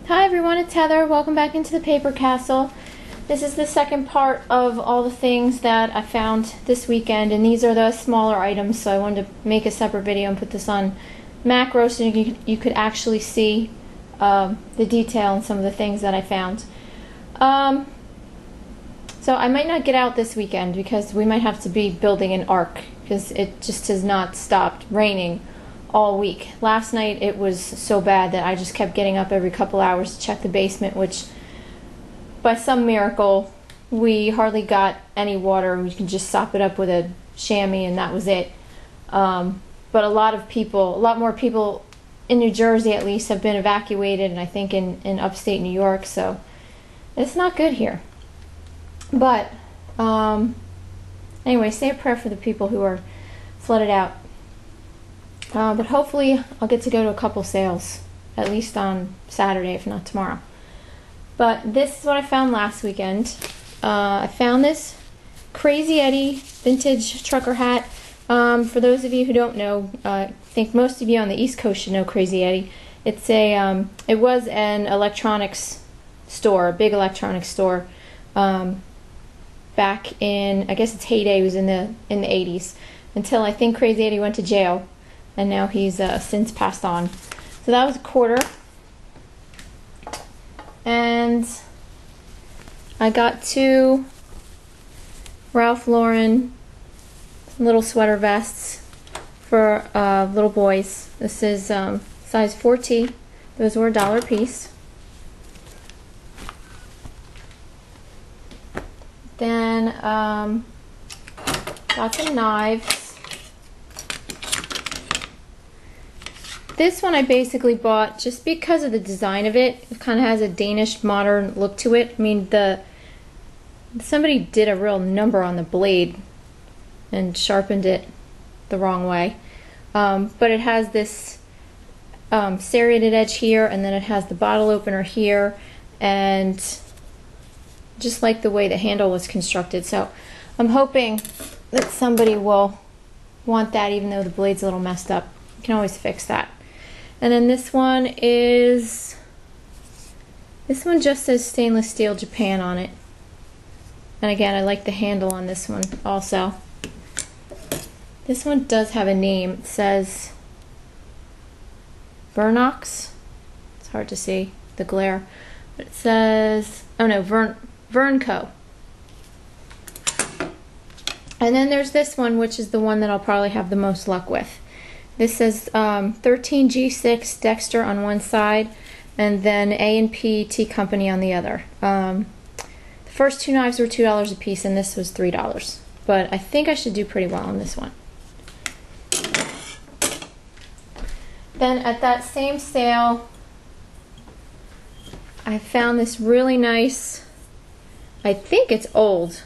Hi everyone, it's Heather. Welcome back into the Paper Castle. This is the second part of all the things that I found this weekend, and these are the smaller items, so I wanted to make a separate video and put this on macro so you could actually see the detail and some of the things that I found. So I might not get out this weekend because we might have to be building an ark because it just has not stopped raining all week. Last night it was so bad that I just kept getting up every couple hours to check the basement, which by some miracle we hardly got any water. We could just sop it up with a chamois and that was it. But a lot more people in New Jersey at least have been evacuated, and I think in upstate New York, so it's not good here. But anyway, say a prayer for the people who are flooded out. But hopefully I'll get to go to a couple sales, at least on Saturday, if not tomorrow. But this is what I found last weekend. I found this Crazy Eddie vintage trucker hat. For those of you who don't know, I think most of you on the East Coast should know Crazy Eddie. It's it was an electronics store, a big electronics store, back in, I guess its heyday was in the 80s, until I think Crazy Eddie went to jail. And now he's since passed on. So that was a quarter. And I got two Ralph Lauren little sweater vests for little boys. This is size 4T. Those were $1 a piece. Then got some knives. This one I basically bought just because of the design of it. It kind of has a Danish modern look to it. I mean, somebody did a real number on the blade and sharpened it the wrong way. But it has this serrated edge here, and then it has the bottle opener here, and just like the way the handle was constructed. So I'm hoping that somebody will want that, even though the blade's a little messed up. You can always fix that. And then this one just says stainless steel Japan on it. And again, I like the handle on this one also. This one does have a name. It says Vernox. It's hard to see, the glare. But it says, oh no, Vernco. And then there's this one, which is the one that I'll probably have the most luck with. This says 13G6 Dexter on one side, and then A&P Tea Company on the other. The first two knives were $2 a piece, and this was $3. But I think I should do pretty well on this one. Then at that same sale, I found this really nice, I think it's old,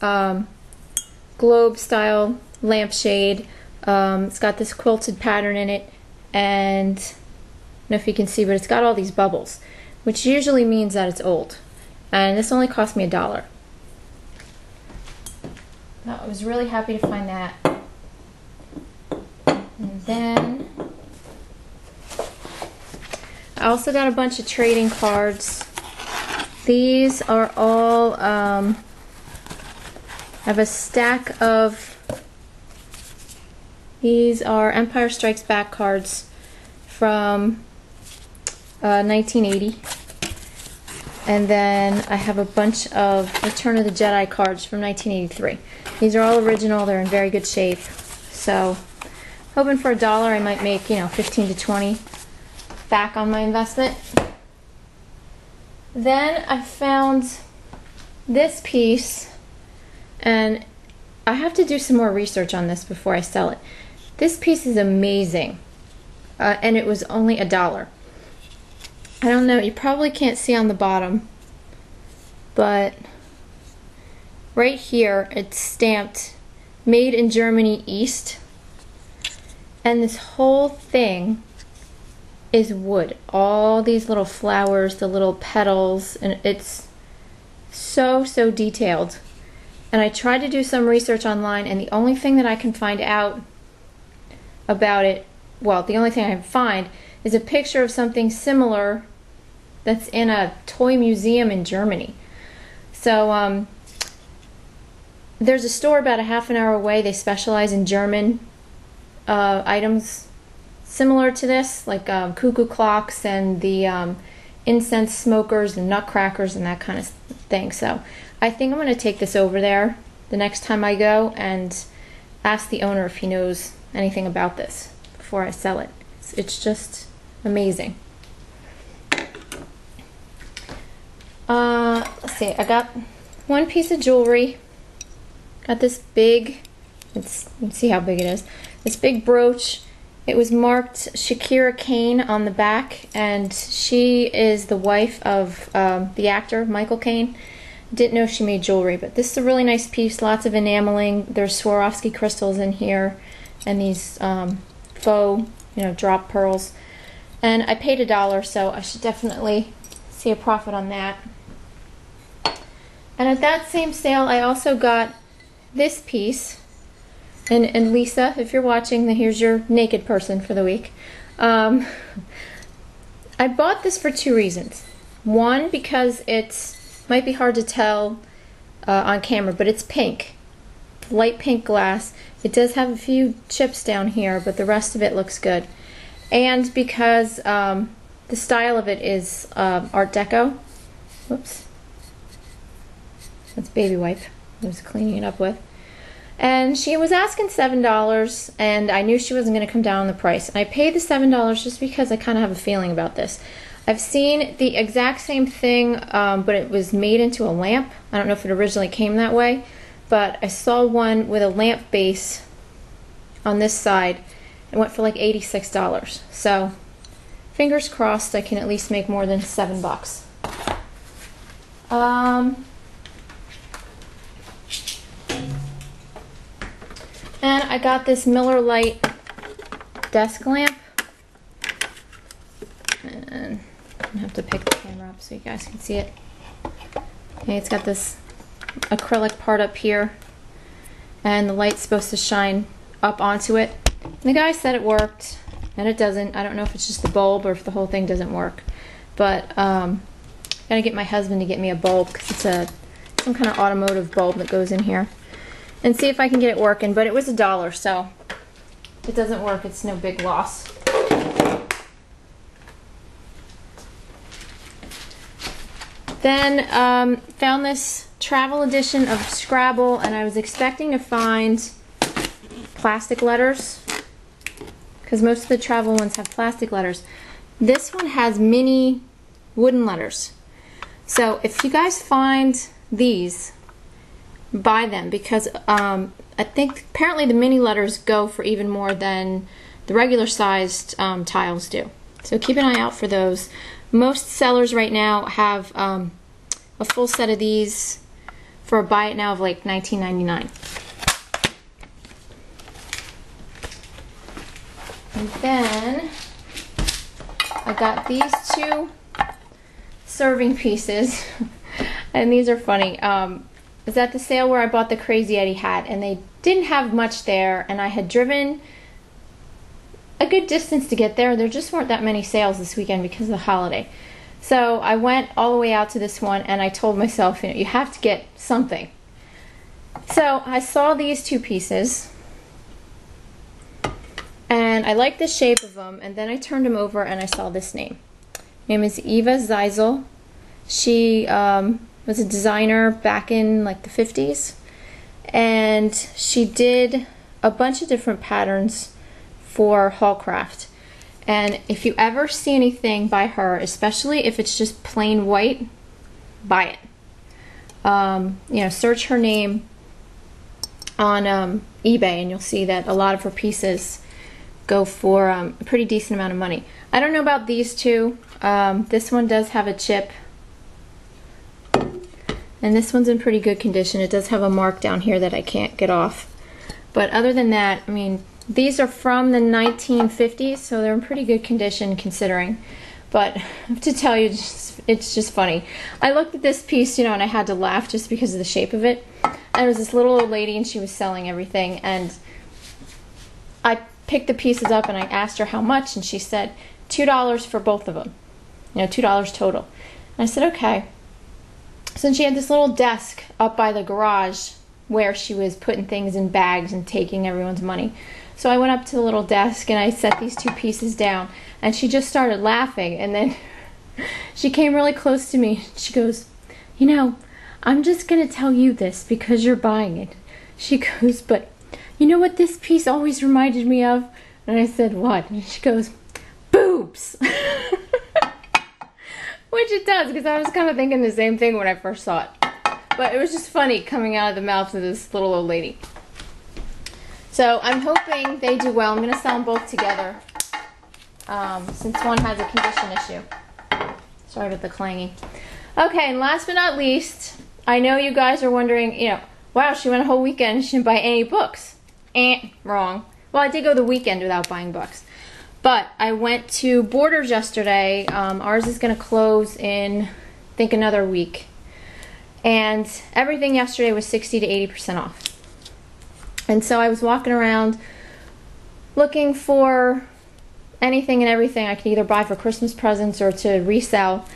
globe style lampshade. It's got this quilted pattern in it, and I don't know if you can see, but it's got all these bubbles, which usually means that it's old. And this only cost me $1. I was really happy to find that. And then I also got a bunch of trading cards. These are all, I have a stack of, these are Empire Strikes Back cards from 1980. And then I have a bunch of Return of the Jedi cards from 1983. These are all original. They're in very good shape. So, hoping for $1, I might make, 15 to 20 back on my investment. Then I found this piece, and I have to do some more research on this before I sell it. This piece is amazing, and it was only $1. I don't know, you probably can't see on the bottom, but right here it's stamped Made in Germany East, and this whole thing is wood. All these little flowers, the little petals, and it's so detailed. And I tried to do some research online, and the only thing that I can find out about it, well, the only thing I can find is a picture of something similar that's in a toy museum in Germany. So there's a store about a half an hour away. They specialize in German items similar to this, like cuckoo clocks and the incense smokers and nutcrackers and that kind of thing. So I think I'm going to take this over there the next time I go and ask the owner if he knows anything about this before I sell it. It's just amazing. Let's see, I got one piece of jewelry. Got this big, let's see how big it is. This big brooch. It was marked Shakira Cain on the back, and she is the wife of the actor Michael Caine. Didn't know she made jewelry, but this is a really nice piece. Lots of enameling. There's Swarovski crystals in here, and these faux, drop pearls. And I paid $1, so I should definitely see a profit on that. And at that same sale, I also got this piece. And Lisa, if you're watching, then here's your naked person for the week. I bought this for 2 reasons. One, because it might be hard to tell on camera, but it's pink. Light pink glass. It does have a few chips down here, but the rest of it looks good. And because the style of it is Art Deco. Whoops. That's baby wipe I was cleaning it up with. And she was asking $7, and I knew she wasn't going to come down on the price. And I paid the $7 just because I kind of have a feeling about this. I've seen the exact same thing, but it was made into a lamp. I don't know if it originally came that way, but I saw one with a lamp base on this side. It went for like $86. So fingers crossed I can at least make more than $7. And I got this Miller Lite desk lamp. And I'm gonna have to pick the camera up so you guys can see it. Okay, it's got this acrylic part up here, and the light's supposed to shine up onto it. And the guy said it worked, and it doesn't. I don't know if it's just the bulb or if the whole thing doesn't work. But I'm gonna get my husband to get me a bulb because it's some kind of automotive bulb that goes in here. And see if I can get it working, but it was $1, so if it doesn't work, it's no big loss. Then found this travel edition of Scrabble, and I was expecting to find plastic letters because most of the travel ones have plastic letters. This one has mini wooden letters. So if you guys find these, buy them, because I think apparently the mini letters go for even more than the regular sized tiles do. So keep an eye out for those. Most sellers right now have a full set of these for a buy it now of like $19.99. And then I got these 2 serving pieces, and these are funny. It was at the sale where I bought the Crazy Eddie hat, and they didn't have much there, and I had driven a good distance to get there. There just weren't that many sales this weekend because of the holiday. So I went all the way out to this one, and I told myself, you have to get something. So I saw these 2 pieces, and I liked the shape of them, and then I turned them over and I saw this name. Her name is Eva Zeisel. She was a designer back in like the 50s, and she did a bunch of different patterns for Hallcraft. And if you ever see anything by her, especially if it's just plain white, buy it. Search her name on eBay, and you'll see that a lot of her pieces go for a pretty decent amount of money. I don't know about these 2. This one does have a chip, and this one's in pretty good condition. It does have a mark down here that I can't get off. But other than that, I mean, these are from the 1950s, so they're in pretty good condition considering. But I have to tell you, it's just funny. I looked at this piece, and I had to laugh just because of the shape of it. And there was this little old lady, and she was selling everything, and I picked the pieces up and I asked her how much, and she said $2 for both of them. you know, $2 total. And I said, okay. So she had this little desk up by the garage where she was putting things in bags and taking everyone's money. So I went up to the little desk and I set these 2 pieces down, and she just started laughing, and then she came really close to me. She goes, you know, I'm just gonna tell you this because you're buying it. She goes, but you know what this piece always reminded me of? And I said, what? And she goes, boobs. Which it does, because I was kind of thinking the same thing when I first saw it. But it was just funny coming out of the mouth of this little old lady. So I'm hoping they do well. I'm going to sell them both together, since one has a condition issue. Sorry about the clanging. Okay, and last but not least, I know you guys are wondering, you know, wow, she went a whole weekend, she didn't buy any books. Wrong. Well, I did go the weekend without buying books. But I went to Borders yesterday. Ours is going to close in, I think, another week. And everything yesterday was 60 to 80% off. And so I was walking around looking for anything and everything I could either buy for Christmas presents or to resell.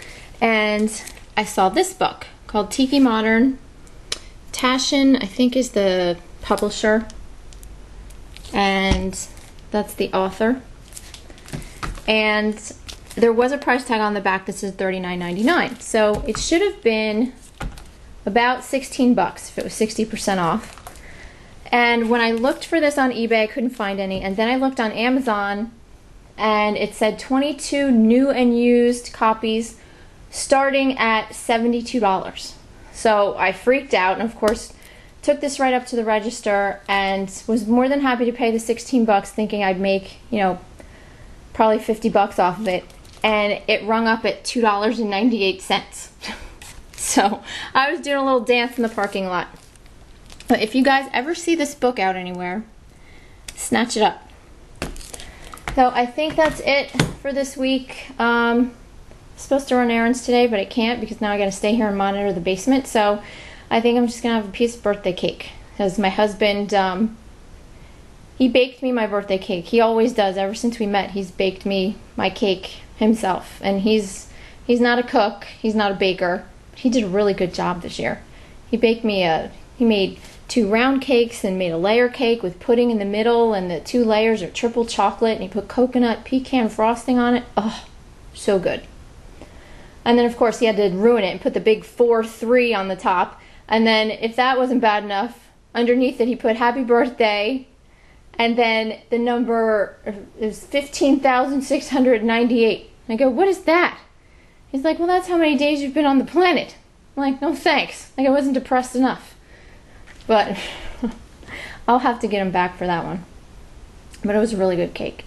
And I saw this book called Tiki Modern. Taschen, I think, is the publisher. And that's the author. And there was a price tag on the back that says $39.99. So it should have been about 16 bucks if it was 60% off. And when I looked for this on eBay, I couldn't find any. And then I looked on Amazon, and it said 22 new and used copies starting at $72. So I freaked out, and of course took this right up to the register and was more than happy to pay the 16 bucks, thinking I'd make, you know, probably 50 bucks off of it. And it rung up at $2.98. So I was doing a little dance in the parking lot. But if you guys ever see this book out anywhere, snatch it up. So I think that's it for this week. I'm supposed to run errands today, but I can't because now I gotta stay here and monitor the basement. So I think I'm just gonna have a piece of birthday cake, because my husband, he baked me my birthday cake. He always does. Ever since we met, he's baked me my cake himself. And he's not a cook, he's not a baker. He did a really good job this year. He baked me he made 2 round cakes and made a layer cake with pudding in the middle, and the 2 layers are triple chocolate, and he put coconut pecan frosting on it. Oh, so good. And then of course he had to ruin it and put the big 4-3 on the top. And then if that wasn't bad enough, underneath it he put happy birthday, and then the number is 15,698. I go, what is that? He's like, well, that's how many days you've been on the planet. I'm like, no thanks. Like, I wasn't depressed enough. But I'll have to get him back for that one. But it was a really good cake.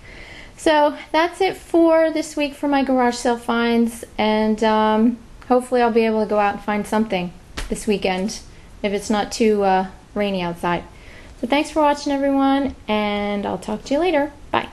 So that's it for this week for my garage sale finds. And hopefully I'll be able to go out and find something this weekend if it's not too rainy outside. So thanks for watching, everyone, and I'll talk to you later. Bye.